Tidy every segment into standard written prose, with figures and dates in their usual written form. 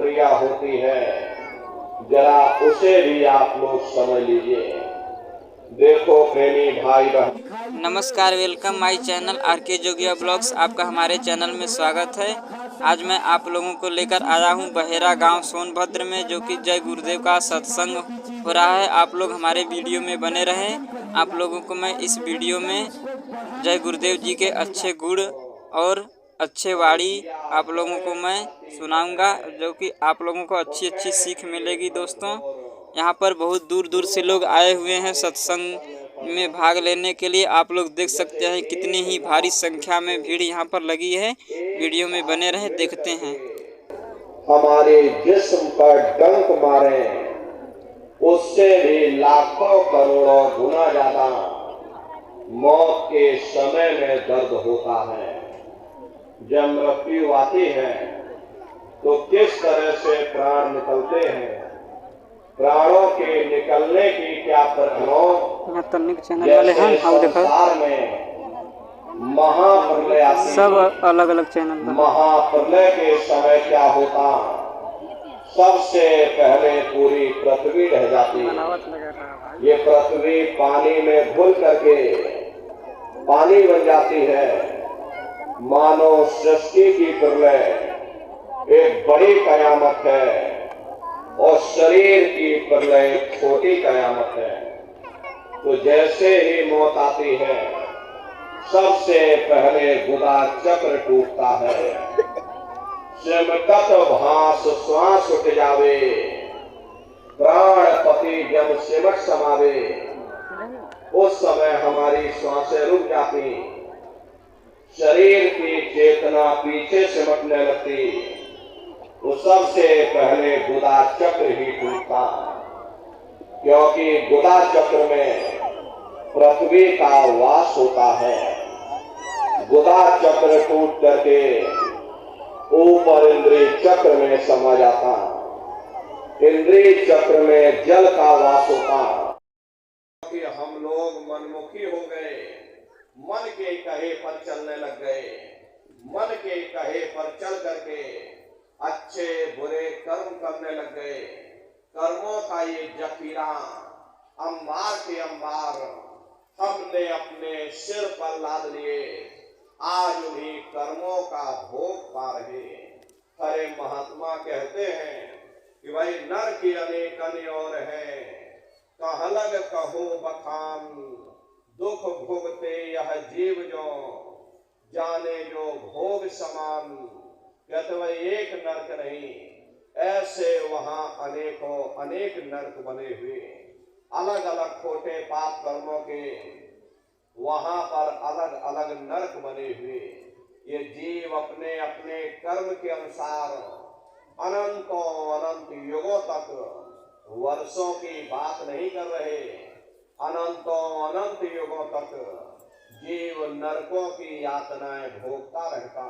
प्रक्रिया होती है, जरा उसे भी आप लोग समझ लीजिए। देखो प्रेमी भाई बहन, नमस्कार, welcome my channel RK Jogia blogs. आपका हमारे चैनल में स्वागत है। आज मैं आप लोगों को लेकर आया हूं बहेरा गांव सोनभद्र में, जो कि जय गुरुदेव का सत्संग हो रहा है। आप लोग हमारे वीडियो में बने रहें। आप लोगों को मैं इस वीडियो में जय गुरुदेव जी के अच्छे गुण और अच्छे वाणी आप लोगों को मैं सुनाऊंगा, जो कि आप लोगों को अच्छी अच्छी सीख मिलेगी। दोस्तों, यहाँ पर बहुत दूर दूर से लोग आए हुए हैं सत्संग में भाग लेने के लिए। आप लोग देख सकते हैं कितनी ही भारी संख्या में भीड़ यहाँ पर लगी है। वीडियो में बने रहें, देखते हैं। हमारे जिस्म पर डंक मारे, उससे भी लाखों करोड़ों गुना ज्यादा मौत के समय में दर्द होता है। जब मृत्यु आती है तो किस तरह से प्राण निकलते हैं, प्राणों के निकलने की क्या प्रक्रिया, जैसे संसार में महाप्रलय आती है। सब अलग अलग चैनल पर महाप्रलय के समय क्या होता, सबसे पहले पूरी पृथ्वी रह जाती है। ये पृथ्वी पानी में घुल करके पानी बन जाती है। मानव सृष्टि की प्रलय एक बड़ी कयामत है और शरीर की प्रलय छोटी कयामत है। तो जैसे ही मौत आती है, सबसे पहले गुदा चक्र टूटता है। सिमटत भास श्वास उठ जावे, प्राणपति जब सिमट समावे, उस समय हमारी श्वासें रुक जाती, शरीर की चेतना पीछे सिमटने लगती। तो सबसे पहले गुदा चक्र ही टूटता, क्योंकि गुदा चक्र में पृथ्वी का वास होता है। गुदा चक्र टूट करके ऊपर इंद्रिय चक्र में समा जाता, इंद्रिय चक्र में जल का वास होता। कि हम लोग मनमुखी हो गए, मन के कहे पर चलने लग गए। मन के कहे पर चल करके अच्छे बुरे कर्म करने लग गए। कर्मों का ये जखीरा अंबार के अंबार हमने अपने सिर पर लाद लिए। आज उन्हीं कर्मों का भोग पा रहे। हरे महात्मा कहते हैं कि भाई नर की अनेक और है, कहलग कहो बखान, दुख भोगते यह जीव जो, जाने जो भोग समान। कहते भाई एक नरक नहीं, ऐसे वहां अनेकों अनेक नरक बने हुए, अलग अलग खोटे पाप कर्मों के वहां पर अलग अलग नरक बने हुए। ये जीव अपने अपने कर्म के अनुसार अनंतों अनंत युगों तक, वर्षों की बात नहीं कर रहे, अनंतों अनंत युगों तक जीव नरकों की यातनाएं भोगता रहता।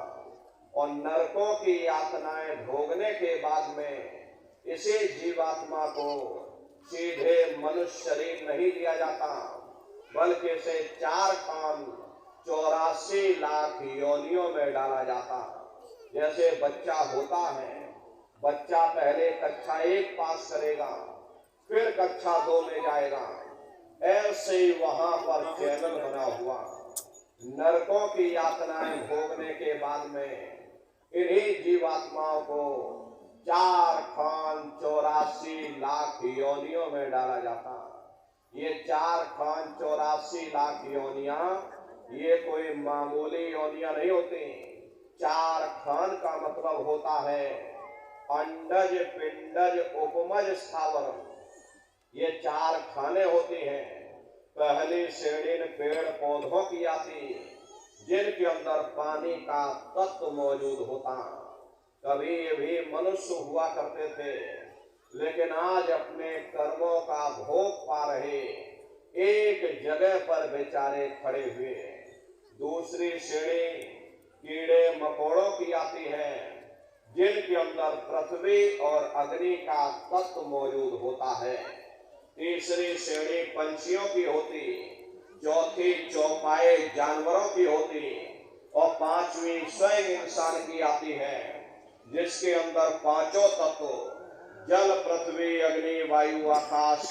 और नरकों की यातनाएं भोगने के बाद में इसी जीवात्मा को सीधे मनुष्य शरीर नहीं दिया जाता, बल्कि इसे 4 खान 84 लाख योनियों में डाला जाता। जैसे बच्चा होता है, बच्चा पहले कक्षा 1 पास करेगा, फिर कक्षा 2 में जाएगा। ऐसे ही वहां पर चैनल बना हुआ। नरकों की यातनाएं भोगने के बाद में इन्हीं जीवात्माओं को 4 खान 84 लाख योनियों में डाला जाता। ये 4 खान 84 लाख योनियां, ये कोई मामूली योनियां नहीं होती। 4 खान का मतलब होता है अंडज पिंडज उपमज स्थावर। ये 4 खाने होती हैं। पहली श्रेणी पेड़ पौधों की आती, जिनके अंदर पानी का तत्व मौजूद होता। कभी भी मनुष्य हुआ करते थे, लेकिन आज अपने कर्मों का भोग पा रहे एक जगह पर बेचारे खड़े हुए। दूसरी श्रेणी कीड़े मकोड़ों की आती है, जिनके अंदर पृथ्वी और अग्नि का तत्व मौजूद होता है। तीसरी श्रेणी पंछियों की होती, चौथी चौपाए जानवरों की होती, और 5वीं स्वयं इंसान की आती है, जिसके अंदर 5 तत्व जल पृथ्वी अग्नि वायु आकाश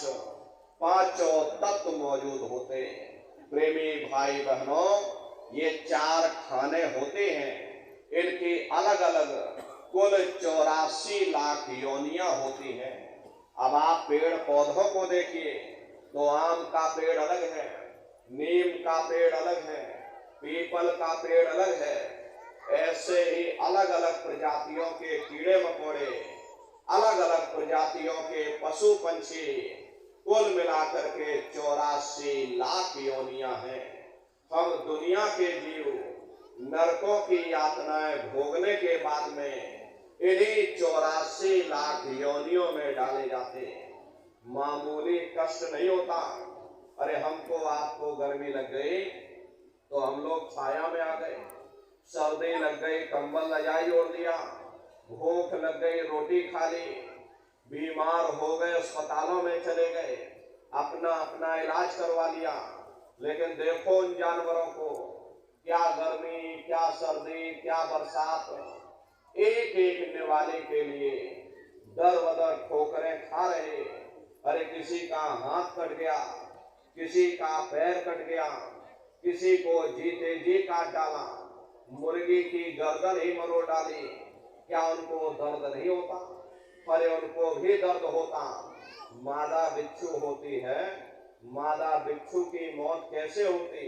पांचों तत्व मौजूद होते हैं। प्रेमी भाई बहनों, ये 4 खाने होते हैं, इनकी अलग अलग कुल 84 लाख योनियां होती हैं। अब आप पेड़ पौधों को देखिए तो आम का पेड़ अलग है, नीम का पेड़ अलग है, पीपल का पेड़ अलग है। ऐसे ही अलग अलग प्रजातियों के कीड़े मकोड़े, अलग अलग प्रजातियों के पशु पंछी, कुल मिलाकर के 84 लाख योनियां हैं। हम दुनिया के जीव नरकों की यातनाएं भोगने के बाद में इन्हीं 84 लाख योनियों में डाले जाते हैं। मामूली कष्ट नहीं होता। अरे हमको आपको गर्मी लग गई तो हम लोग छाया में आ गए, सर्दी लग गई कंबल रजाई ओढ़ लिया, भूख लग गई रोटी खा ली, बीमार हो गए अस्पतालों में चले गए, अपना अपना इलाज करवा लिया। लेकिन देखो उन जानवरों को, क्या गर्मी, क्या सर्दी, क्या बरसात, एक एक निवाले के लिए दर बदर ठोकरें खा रहे। अरे किसी का हाथ कट गया, किसी का पैर कट गया, किसी को जीते जी काट डाला, मुर्गी की गर्दन ही मरोड़ डाली। क्या उनको दर्द नहीं होता? अरे उनको भी दर्द होता। मादा बिच्छू होती है, मादा बिच्छू की मौत कैसे होती?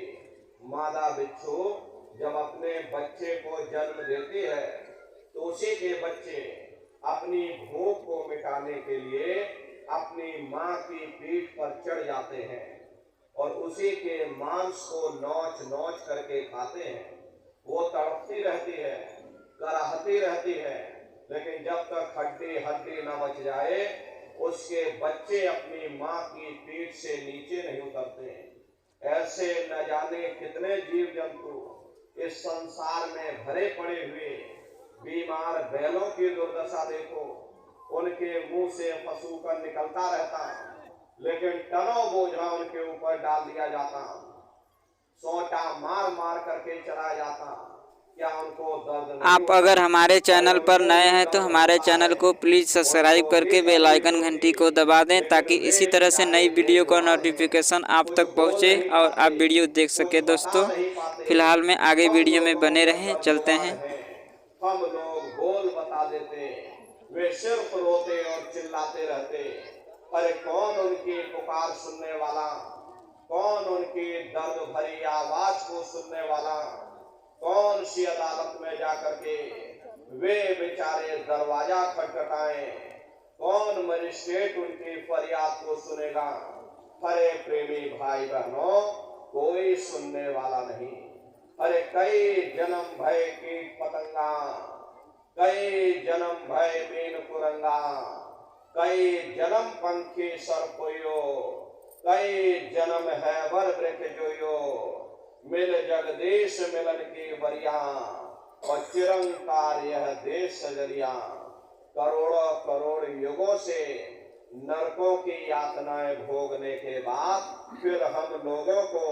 मादा बिच्छू जब अपने बच्चे को जन्म देती है तो उसी के बच्चे अपनी भूख को मिटाने के लिए अपनी माँ की पीठ पर चढ़ जाते हैं और उसी के मांस को नोच नोच करके खाते हैं। वो तड़पती रहती है, कराहती रहती है, लेकिन जब तक हड्डी हड्डी न बच जाए उसके बच्चे अपनी माँ की पीठ से नीचे नहीं उतरते। ऐसे न जाने कितने जीव जंतु इस संसार में भरे पड़े हुए। बीमार बैलों की दुर्दशा देखो, उनके मुंह से पशु का निकलता रहता, लेकिन टनों बोझा उनके ऊपर डाल दिया जाता, सोटा मार मार करके चलाया जाता। क्या उनको दर्द नहीं आप होता? अगर हमारे चैनल पर नए हैं तो हमारे चैनल को प्लीज़ सब्सक्राइब करके बेल आइकन घंटी को दबा दें ताकि इसी तरह से नई वीडियो का नोटिफिकेशन आप तक पहुंचे और आप वीडियो देख सके। दोस्तों फिलहाल में आगे वीडियो में बने रहें, चलते हैं। हम लोग बोल बता देते, वे सिर्फ रोते और चिल्लाते रहते। अरे कौन उनकी पुकार सुनने वाला, कौन उनकी दर्द भरी आवाज को सुनने वाला, कौन सी अदालत में जाकर के वे बेचारे दरवाजा खटखटाएं, कौन मजिस्ट्रेट उनकी फरियाद को सुनेगा? अरे प्रेमी भाई बहनों, कोई सुनने वाला नहीं। अरे कई जन्म भय कीट पतंगा, कई जन्म भय मीन कुरंगा, कई जन्म पंखी सरपोयो, कई जन्म है वर वृक्ष जोयो, मिल जगदीश मिलन की बरिया और चिरंकार यह देश सजरिया। करोड़ों करोड़ युगों से नरकों की यातनाएं भोगने के बाद फिर हम लोगों को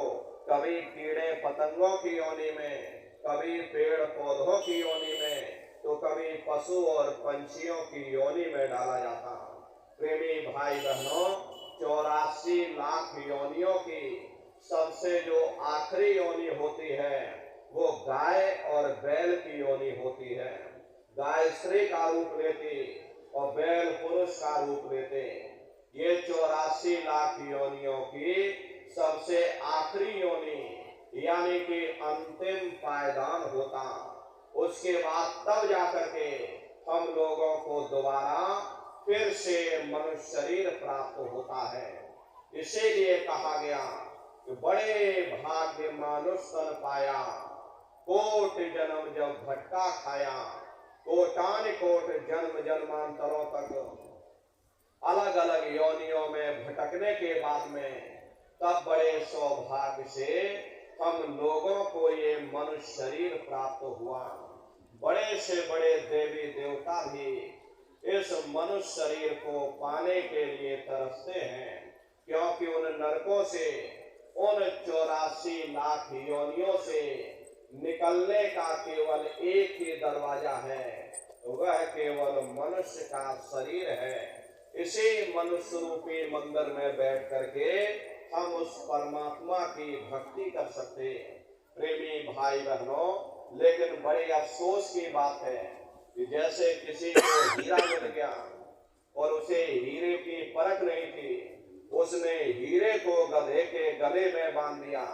कभी कीड़े पतंगों की योनि में, कभी पेड़ पौधों की योनि में, तो कभी पशु और पंछियों की योनि में डाला जाता। प्रेमी भाई बहनों, 84 लाख योनियों की सबसे जो आखिरी योनि होती है वो गाय और बैल की योनि होती है। गाय स्त्री का रूप लेती और बैल पुरुष का रूप लेते। ये 84 लाख योनियों की सबसे आखिरी योनि यानी कि अंतिम पायदान होता। उसके बाद तब जाकर के हम लोगों को दोबारा फिर से मनुष्य शरीर प्राप्त होता है। इसीलिए कहा गया कि बड़े भाग्य मानुष तन पाया, कोट जन्म जब भटका खाया, कोटान कोट जन्म जन्मांतरों तक अलग अलग योनियों में भटकने के बाद में तब बड़े सौभाग्य से हम लोगों को ये मनुष्य शरीर प्राप्त हुआ। बड़े से बड़े देवी देवता भी इस मनुष्य शरीर को पाने के लिए तरसते हैं, क्योंकि उन नरकों से, उन 84 लाख योनियों से निकलने का केवल एक ही दरवाजा है, वह केवल मनुष्य का शरीर है। इसी मनुष्य रूपी मंदिर में बैठ करके हम उस परमात्मा की भक्ति कर सकते हैं। प्रेमी भाई बहनों, लेकिन बड़े अफसोस की बात है कि जैसे किसी को हीरा मिल गया और उसे हीरे की परख नहीं थी, उसने हीरे को गधे के गले में बांध दिया।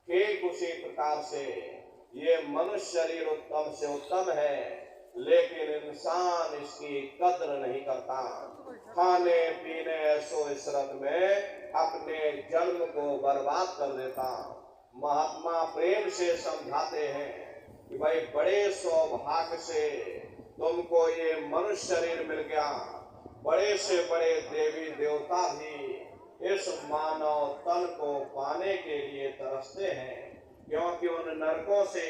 ठीक उसी प्रकार से ये मनुष्य शरीर उत्तम से उत्तम है, लेकिन इंसान इसकी कद्र नहीं करता। खाने पीने ऐसो इशरत में अपने जन्म को बर्बाद कर देता। महात्मा प्रेम से समझाते हैं कि भाई बड़े सौभाग्य से तुमको ये मनुष्य शरीर मिल गया। बड़े से बड़े देवी देवता भी इस मानव तन को पाने के लिए तरसते हैं, क्योंकि उन नरकों से,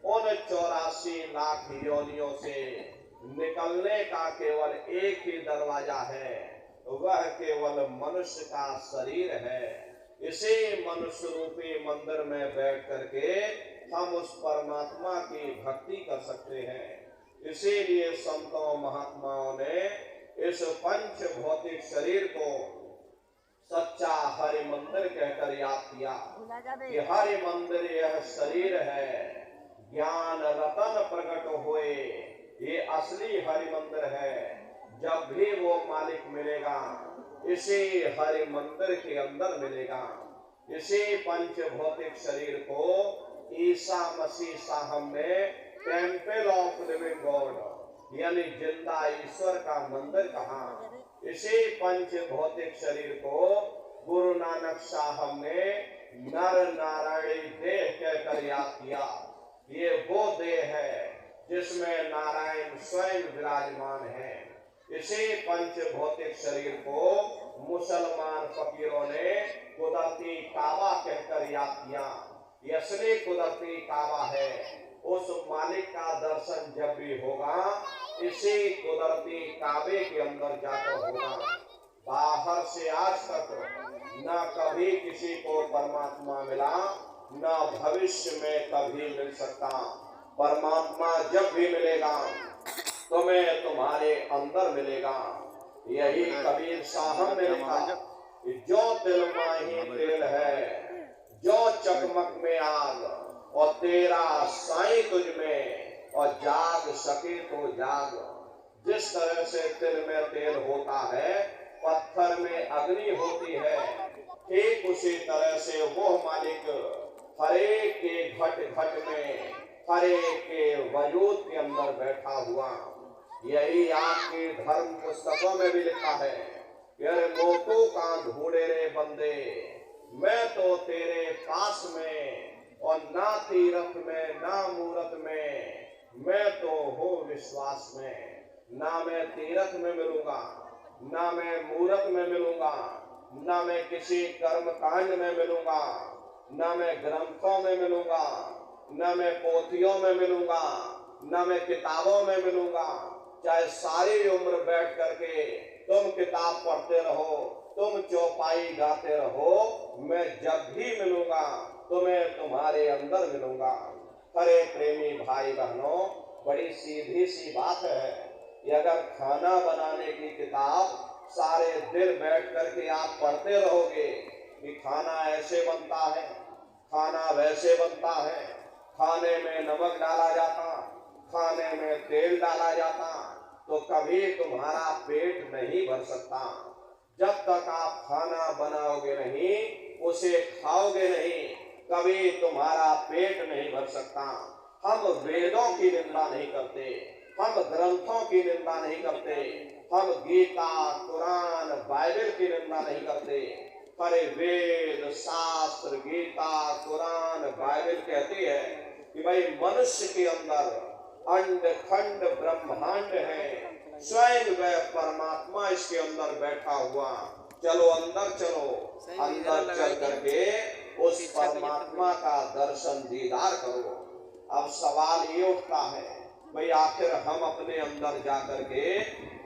उन 84 लाख योनियों से निकलने का केवल एक ही दरवाजा है, वह केवल मनुष्य का शरीर है। इसी मनुष्य रूपी मंदिर में बैठ करके हम उस परमात्मा की भक्ति कर सकते हैं। इसीलिए संतों महात्माओं ने इस पंच भौतिक शरीर को सच्चा हरि मंदिर कहकर याद किया कि हरि मंदिर यह शरीर है, ज्ञान रतन प्रकट हुए, ये असली हरि मंदिर है। जब भी वो मालिक मिलेगा, इसी हरि मंदिर के अंदर मिलेगा। इसी पंच भौतिक शरीर को ईसा मसीह साहब ने टेम्पल ऑफ लिविंग गॉड यानी जिंदा ईश्वर का मंदिर कहा। इसी पंच भौतिक शरीर को गुरु नानक साहब ने नर नारायणी देह कहकर याद किया। ये वो देह है जिसमें नारायण स्वयं विराजमान है। इसी पंच भौतिक शरीर को मुसलमान फकीरों ने कुदरती काबा कहकर याद किया। ये असली कुदरती काबा है। उस मालिक का दर्शन जब भी होगा, इसी कुदरती काबे के अंदर जाकर होगा। बाहर से आज तक न कभी किसी को परमात्मा मिला, न भविष्य में कभी मिल सकता। परमात्मा जब भी मिलेगा, तुम्हें तुम्हारे अंदर मिलेगा। यही कबीर साहब ने लिखा कि जो दिल माही तेल है, जो चकमक में आग, और तेरा साईं तुझ में, और जाग सके तो जाग। जिस तरह से तिल में तेल होता है, पत्थर में अग्नि होती है, ठीक उसी तरह से वो मालिक हरेक के घट घट में, हरेक के वजूद के अंदर बैठा हुआ। यही आपके धर्म पुस्तकों में भी लिखा है कि अरे मोटू का ढूंढे रे बंदे, मैं तो तेरे पास में, और ना तीरथ में ना मूरत में, मैं तो हूँ विश्वास में। ना मैं तीरथ में मिलूंगा, ना मैं मूरत में मिलूंगा, ना मैं किसी कर्म कांड में मिलूंगा, ना मैं ग्रंथों में मिलूंगा, ना मैं पोथियों में मिलूंगा, ना मैं किताबों में मिलूंगा। चाहे सारी उम्र बैठ करके तुम किताब पढ़ते रहो, तुम चौपाई गाते रहो, मैं जब भी मिलूंगा तुम्हें तुम्हारे अंदर मिलूंगा। अरे प्रेमी भाई बहनों, बड़ी सीधी सी बात है कि अगर खाना बनाने की किताब सारे दिन बैठ करके आप पढ़ते रहोगे कि खाना ऐसे बनता है, खाना वैसे बनता है, खाने में नमक डाला जाता, खाने में तेल डाला जाता, तो कभी तुम्हारा पेट नहीं भर सकता। जब तक आप खाना बनाओगे नहीं, उसे खाओगे नहीं, कभी तुम्हारा पेट नहीं भर सकता। हम वेदों की निंदा नहीं करते, हम ग्रंथों की निंदा नहीं करते, हम गीता, कुरान, बाइबल की निंदा नहीं करते। अरे वेद, शास्त्र, गीता, कुरान, बाइबल कहती है कि भाई मनुष्य के अंदर अंड खंड ब्रह्मांड है, स्वयं वह परमात्मा इसके अंदर बैठा हुआ। चलो अंदर चलो, अंदर चल करके उस परमात्मा का दर्शन दीदार करो। अब सवाल ये उठता है, भाई आखिर हम अपने अंदर जाकर के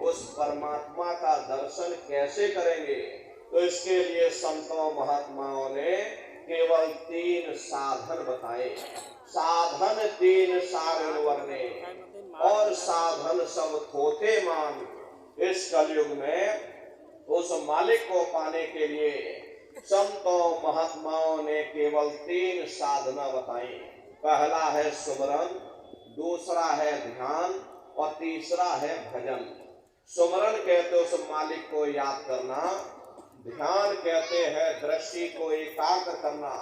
उस परमात्मा का दर्शन कैसे करेंगे? तो इसके लिए संतों महात्माओं ने केवल 3 साधन बताए। साधन 3 सारण वर्णे, और साधन सब थोथे मान। इस कलयुग में उस मालिक को पाने के लिए संतों महात्माओं ने केवल 3 साधना बताई। पहला है सुमरन, दूसरा है ध्यान और तीसरा है भजन। सुमरन कहते उस मालिक को याद करना, ध्यान कहते हैं दृष्टि को एकाग्र करना,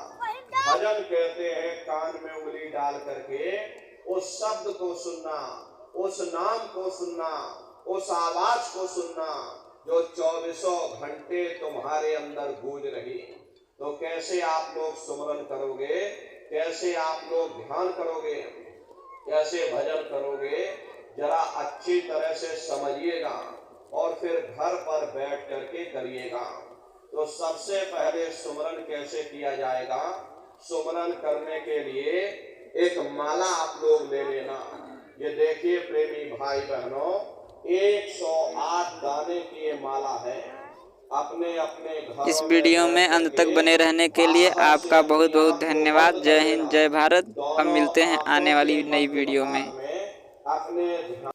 भजन कहते हैं कान में उंगली डाल करके उस शब्द को सुनना, उस नाम को सुनना, उस आवाज को सुनना जो 24 घंटे तुम्हारे अंदर गूंज रही। तो कैसे आप लोग सुमरन करोगे, कैसे आप लोग ध्यान करोगे, कैसे भजन करोगे, जरा अच्छी तरह से समझिएगा और फिर घर पर बैठ करके करिएगा। तो सबसे पहले सुमरन कैसे किया जाएगा? सुमरन करने के लिए एक माला आप लोग ले लेना। ये देखिए प्रेमी भाई बहनों, 108 दाने की ये माला है। अपने अपने घरों इस वीडियो में अंत तक बने रहने के लिए आपका बहुत बहुत धन्यवाद। जय हिंद, जय भारत। अब मिलते हैं आने वाली नई वीडियो में। अपने